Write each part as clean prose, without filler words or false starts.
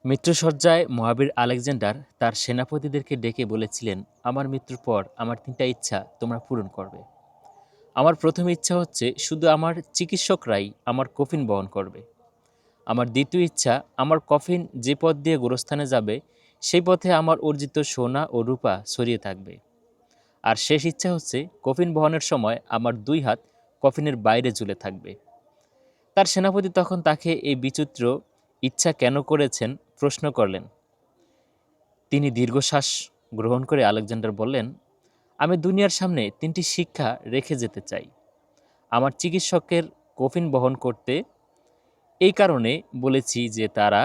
মৃত্যুশয্যায় মহাবীর Alexander তার সেনাপতিদেরকে ডেকে বলেছিলেন, আমার মৃত্যুর পর আমার ৩টা ইচ্ছা তোমরা পূরণ করবে। আমার প্রথম ইচ্ছা হচ্ছে শুধু আমার চিকিৎসকরাই আমার কফিন বহন করবে। আমার দ্বিতীয় ইচ্ছা, আমার কফিন যে পথ দিয়ে গোরস্থানে যাবে সেই পথে আমার অর্জিত সোনা ও রূপা ছড়িয়ে থাকবে। আর শেষ ইচ্ছা হচ্ছে কফিন বহনের সময় আমার ২ হাত কফিনের বাইরে ঝুলে থাকবে। তার সেনাপতি তখন তাকে এই বিচিত্র ইচ্ছা কেন করেছেন প্রশ্ন করলেন। তিনি দীর্ঘশ্বাস গ্রহণ করে আলেকজান্ডার বললেন, আমি দুনিয়ার সামনে ৩টি শিক্ষা রেখে যেতে চাই। আমার চিকিৎসকের কফিন বহন করতে এই কারণে বলেছি যে তারা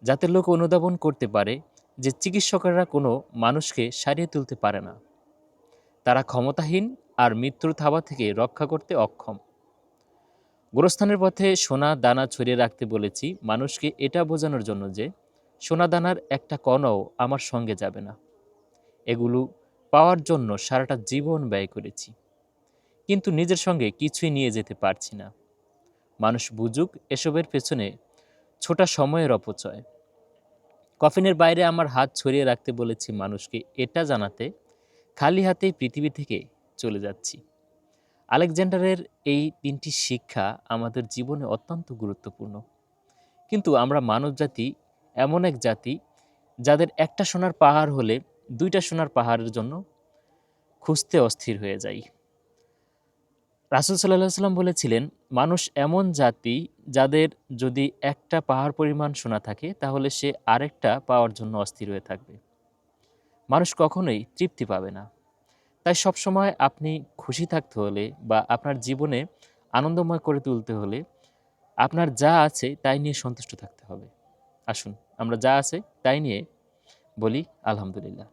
যাতে লোক অনুধাবন করতে পারে যে চিকিৎসকেরা কোনো মানুষকে সারিয়ে তুলতে পারে না। তারা ক্ষমতাহীন আর মৃত্যুর থাবা থেকে রক্ষা করতে অক্ষম। গোরস্থানের পথে সোনা দানা ছড়িয়ে রাখতে বলেছি মানুষকে এটা বোঝানোর জন্য যে সোনা দানার একটা কণাও আমার সঙ্গে যাবে না। এগুলো পাওয়ার জন্য সারাটা জীবন ব্যয় করেছি, কিন্তু নিজের সঙ্গে কিছুই নিয়ে যেতে পারছি না। মানুষ বুঝুক এসবের পেছনে ছোটা সময়ের অপচয়। কফিনের বাইরে আমার হাত ছড়িয়ে রাখতে বলেছি মানুষকে এটা জানাতে খালি হাতেই পৃথিবী থেকে চলে যাচ্ছি। আলেকজান্ডারের এই ৩টি শিক্ষা আমাদের জীবনে অত্যন্ত গুরুত্বপূর্ণ। কিন্তু আমরা মানবজাতি এমন এক জাতি যাদের একটা সোনার পাহাড় হলে ২টা সোনার পাহাড়ের জন্য খুঁজতে অস্থির হয়ে যাই। রাসূল সাল্লাল্লাহু আলাইহি সাল্লাম বলেছিলেন, মানুষ এমন জাতি যাদের যদি একটা পাহাড় পরিমাণ সোনা থাকে তাহলে সে আরেকটা পাওয়ার জন্য অস্থির হয়ে থাকবে। মানুষ কখনোই তৃপ্তি পাবে না। তাই সবসময় আপনি খুশি থাকতে হলে বা আপনার জীবনে আনন্দময় করে তুলতে হলে আপনার যা আছে তাই নিয়ে সন্তুষ্ট থাকতে হবে। আসুন আমরা যা আছে তাই নিয়ে বলি আলহামদুলিল্লাহ।